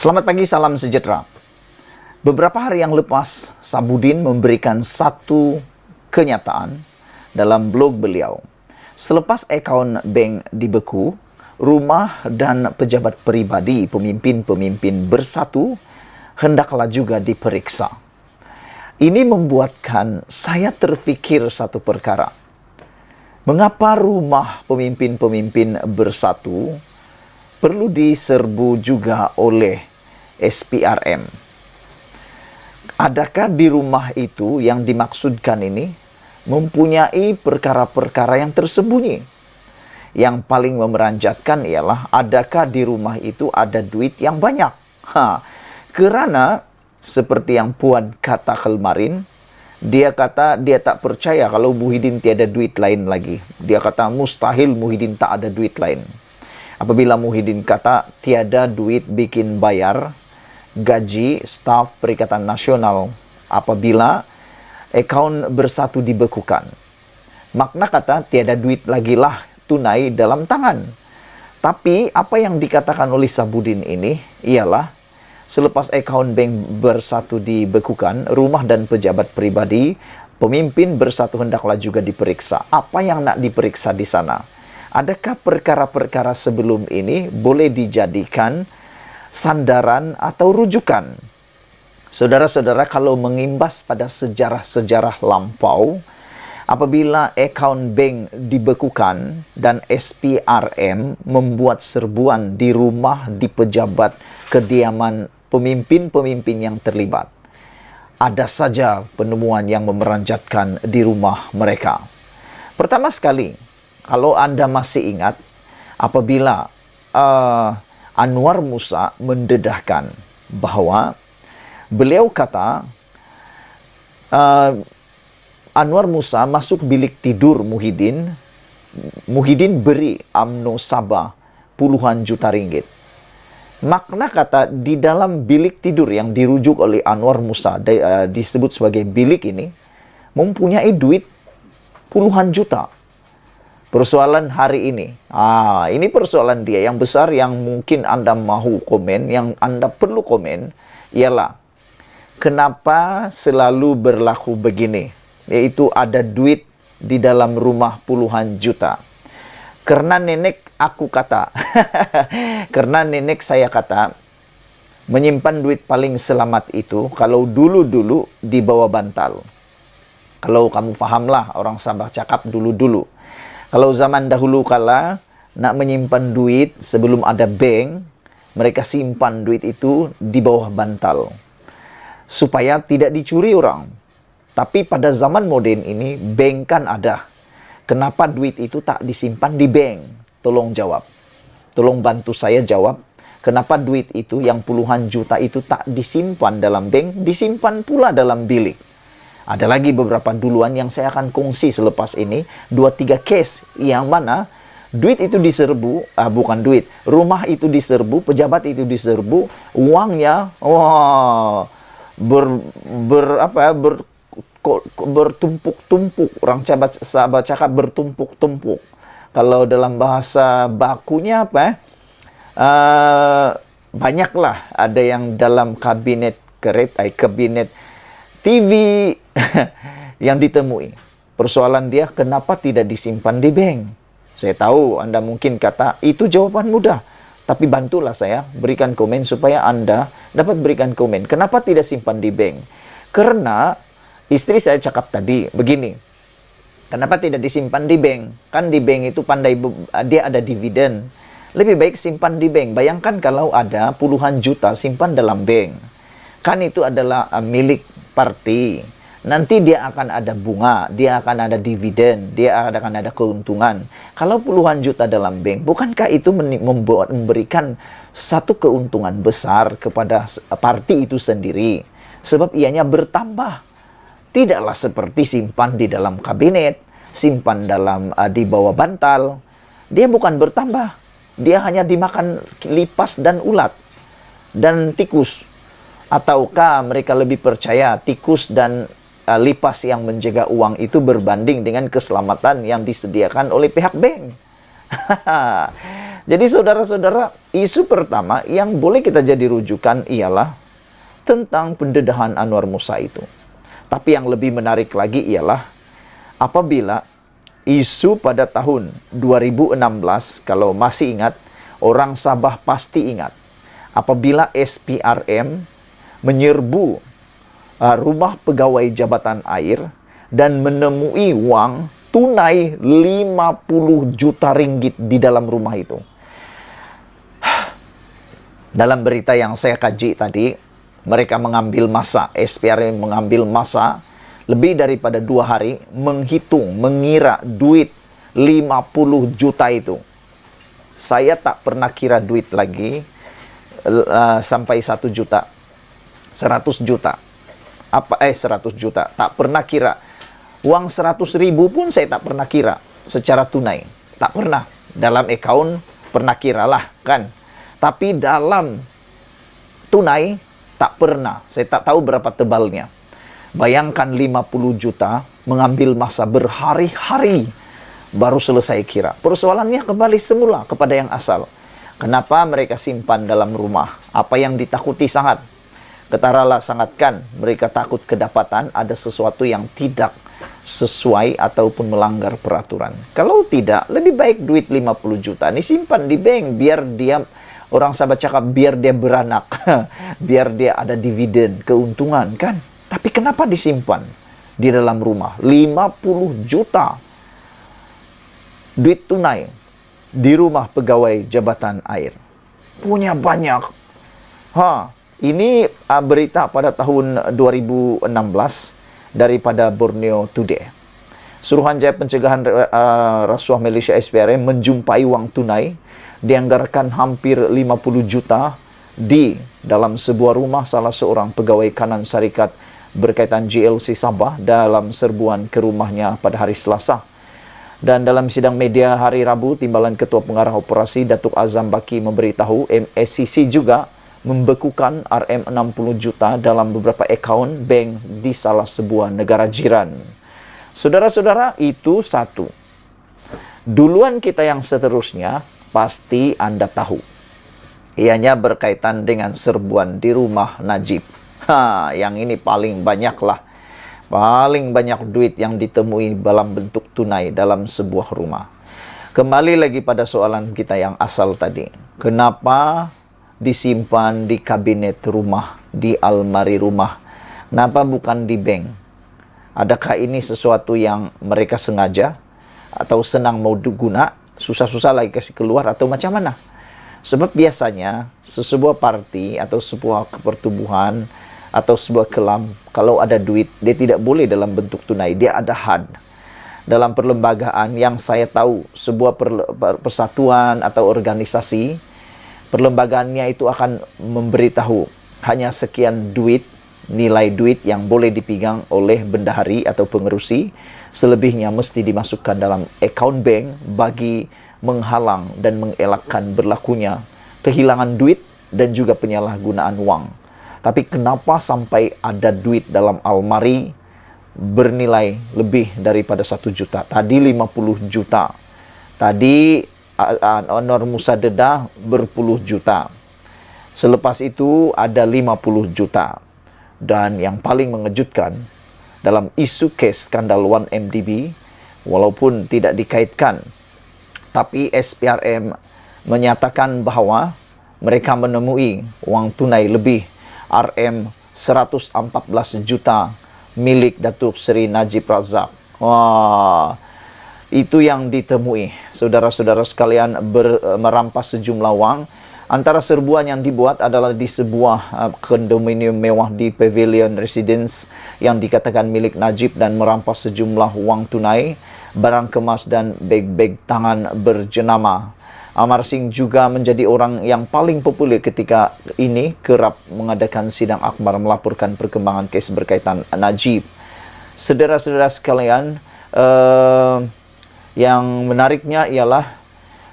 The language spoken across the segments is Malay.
Selamat pagi, salam sejahtera. Beberapa hari yang lepas, Sabudin memberikan satu kenyataan dalam blog beliau. Selepas akaun bank dibeku, rumah dan pejabat peribadi pemimpin-pemimpin bersatu hendaklah juga diperiksa. Ini membuatkan saya terfikir satu perkara. Mengapa rumah pemimpin-pemimpin bersatu perlu diserbu juga oleh SPRM? Adakah di rumah itu yang dimaksudkan ini mempunyai perkara-perkara yang tersembunyi? Yang paling memeranjatkan ialah adakah di rumah itu ada duit yang banyak? Kerana seperti yang Puan kata kemarin, dia kata dia tak percaya kalau Muhyiddin tiada duit lain lagi. Dia kata mustahil Muhyiddin tak ada duit lain. Apabila Muhyiddin kata tiada duit bikin bayar gaji staf Perikatan Nasional apabila akaun bersatu dibekukan, makna kata tiada duit lagi lah tunai dalam tangan. Tapi apa yang dikatakan oleh Sabudin ini ialah selepas akaun bank bersatu dibekukan, rumah dan pejabat pribadi pemimpin bersatu hendaklah juga diperiksa. Apa yang nak diperiksa di sana? Adakah perkara-perkara sebelum ini boleh dijadikan sandaran atau rujukan? Saudara-saudara, kalau mengimbas pada sejarah-sejarah lampau, apabila akaun bank dibekukan dan SPRM membuat serbuan di rumah, di pejabat kediaman pemimpin-pemimpin yang terlibat, ada saja penemuan yang memeranjatkan di rumah mereka. Pertama sekali, kalau Anda masih ingat, apabila Anwar Musa mendedahkan bahwa beliau kata Anwar Musa masuk bilik tidur Muhyiddin, Muhyiddin beri UMNO Sabah puluhan juta ringgit. Makna kata di dalam bilik tidur yang dirujuk oleh Anwar Musa, disebut sebagai bilik ini, mempunyai duit puluhan juta. Persoalan hari ini, ini persoalan dia yang besar yang mungkin Anda mahu komen, yang Anda perlu komen, ialah kenapa selalu berlaku begini, yaitu ada duit di dalam rumah puluhan juta. Karena nenek aku kata, karena nenek saya kata, menyimpan duit paling selamat itu kalau dulu-dulu di bawah bantal. Kalau kamu fahamlah orang Sabah cakap dulu-dulu. Kalau zaman dahulu kala nak menyimpan duit sebelum ada bank, mereka simpan duit itu di bawah bantal supaya tidak dicuri orang. Tapi pada zaman moden ini bank kan ada. Kenapa duit itu tak disimpan di bank? Tolong jawab. Tolong bantu saya jawab. Kenapa duit itu yang puluhan juta itu tak disimpan dalam bank, disimpan pula dalam bilik? Ada lagi beberapa duluan yang saya akan kongsi selepas ini. 2-3 case yang mana duit itu diserbu, bukan duit, rumah itu diserbu, pejabat itu diserbu, uangnya bertumpuk-tumpuk. Orang sahabat cakap bertumpuk-tumpuk. Kalau dalam bahasa bakunya banyaklah ada yang dalam kabinet kabinet TV yang ditemui. Persoalan dia kenapa tidak disimpan di bank? Saya tahu Anda mungkin kata itu jawaban mudah, tapi bantulah saya berikan komen supaya Anda dapat berikan komen. Kenapa tidak simpan di bank? Karena istri saya cakap tadi begini, kenapa tidak disimpan di bank? Kan di bank itu pandai, dia ada dividen. Lebih baik simpan di bank. Bayangkan kalau ada puluhan juta simpan dalam bank. Kan itu adalah milik parti. Nanti dia akan ada bunga, dia akan ada dividen, dia akan ada keuntungan. Kalau puluhan juta dalam bank, bukankah itu memberikan satu keuntungan besar kepada parti itu sendiri? Sebab ianya bertambah. Tidaklah seperti simpan di dalam kabinet, simpan di bawah bantal. Dia bukan bertambah. Dia hanya dimakan lipas dan ulat dan tikus. Ataukah mereka lebih percaya tikus dan lipas yang menjaga uang itu berbanding dengan keselamatan yang disediakan oleh pihak bank? Jadi saudara-saudara, isu pertama yang boleh kita jadi rujukan ialah tentang pendedahan Anwar Musa itu. Tapi yang lebih menarik lagi ialah apabila isu pada tahun 2016, kalau masih ingat, orang Sabah pasti ingat, apabila SPRM menyerbu rumah pegawai jabatan air dan menemui uang tunai 50 juta ringgit di dalam rumah itu. Dalam berita yang saya kaji tadi, mereka mengambil masa, SPRM mengambil masa lebih daripada 2 hari menghitung, mengira duit 50 juta itu. Saya tak pernah kira duit lagi sampai 1 juta, 100 juta. 100 juta. Tak pernah kira. Uang 100.000 pun saya tak pernah kira secara tunai. Tak pernah. Dalam account pernah kiralah kan. Tapi dalam tunai tak pernah. Saya tak tahu berapa tebalnya. Bayangkan 50 juta mengambil masa berhari-hari baru selesai kira. Persoalannya kembali semula kepada yang asal. Kenapa mereka simpan dalam rumah? Apa yang ditakuti sangat? Ketaralah sangat kan, mereka takut kedapatan ada sesuatu yang tidak sesuai ataupun melanggar peraturan. Kalau tidak, lebih baik duit 50 juta ini simpan di bank, biar dia, orang Sabah cakap, biar dia beranak, biar dia ada dividen, keuntungan kan. Tapi kenapa disimpan di dalam rumah? 50 juta duit tunai di rumah pegawai jabatan air. Punya banyak. Ini berita pada tahun 2016 daripada Borneo Today. Suruhanjaya Pencegahan Rasuah Malaysia SPRM menjumpai uang tunai dianggarkan hampir 50 juta di dalam sebuah rumah salah seorang pegawai kanan syarikat berkaitan GLC Sabah dalam serbuan ke rumahnya pada hari Selasa. Dan dalam sidang media hari Rabu, Timbalan Ketua Pengarah Operasi Datuk Azam Baki memberitahu MSCC juga membekukan RM60 juta dalam beberapa akaun bank di salah sebuah negara jiran. Saudara-saudara, itu satu. Duluan kita yang seterusnya, pasti Anda tahu. Ianya berkaitan dengan serbuan di rumah Najib. Yang ini paling banyak lah. Paling banyak duit yang ditemui dalam bentuk tunai dalam sebuah rumah. Kembali lagi pada soalan kita yang asal tadi. Kenapa disimpan di kabinet rumah, di almari rumah? Kenapa bukan di bank? Adakah ini sesuatu yang mereka sengaja atau senang mau guna, susah-susah lagi kasih keluar atau macam mana? Sebab biasanya sebuah parti atau sebuah pertubuhan atau sebuah kelam, kalau ada duit, dia tidak boleh dalam bentuk tunai, dia ada had. Dalam perlembagaan yang saya tahu, sebuah persatuan atau organisasi, perlembagaannya itu akan memberitahu hanya sekian duit, nilai duit yang boleh dipegang oleh bendahari atau pengerusi, selebihnya mesti dimasukkan dalam akaun bank bagi menghalang dan mengelakkan berlakunya kehilangan duit dan juga penyalahgunaan uang. Tapi kenapa sampai ada duit dalam almari bernilai lebih daripada 1 juta? Tadi 50 juta. Tadi Anwar Musa dedah berpuluh juta. Selepas itu ada 50 juta. Dan yang paling mengejutkan, dalam isu kes skandal 1MDB, walaupun tidak dikaitkan, tapi SPRM menyatakan bahawa mereka menemui uang tunai lebih RM 114 juta milik Datuk Seri Najib Razak. Itu yang ditemui. Saudara-saudara sekalian, merampas sejumlah wang. Antara serbuan yang dibuat adalah di sebuah kondominium mewah di Pavilion Residence yang dikatakan milik Najib dan merampas sejumlah wang tunai, barang kemas dan beg-beg tangan berjenama. Amar Singh juga menjadi orang yang paling populer ketika ini kerap mengadakan sidang akhbar melaporkan perkembangan kes berkaitan Najib. Saudara-saudara sekalian, yang menariknya ialah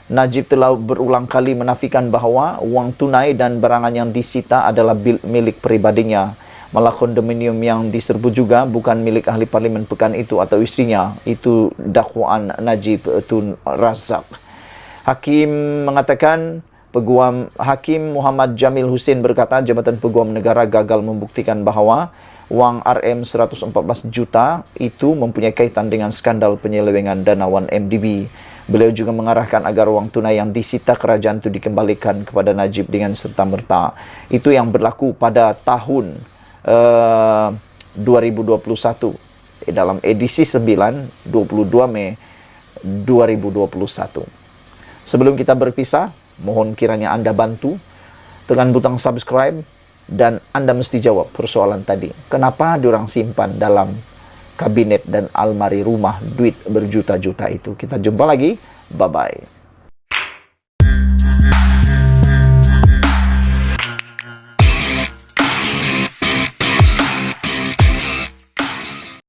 Najib telah berulang kali menafikan bahawa uang tunai dan barangan yang disita adalah milik peribadinya. Malah kondominium yang diserbu juga bukan milik ahli parlimen pekan itu atau istrinya. Itu dakwaan Najib Tun Razak. Hakim mengatakan, Hakim Muhammad Jamil Husin berkata Jabatan Peguam Negara gagal membuktikan bahwa wang RM 114 juta itu mempunyai kaitan dengan skandal penyelewengan dana 1MDB. Beliau juga mengarahkan agar wang tunai yang disita kerajaan itu dikembalikan kepada Najib dengan serta-merta. Itu yang berlaku pada tahun 2021 dalam edisi 9, 22 Mei 2021. Sebelum kita berpisah, mohon kiranya Anda bantu tekan butang subscribe dan Anda mesti jawab persoalan tadi. Kenapa diorang simpan dalam kabinet dan almari rumah duit berjuta-juta itu? Kita jumpa lagi. Bye-bye.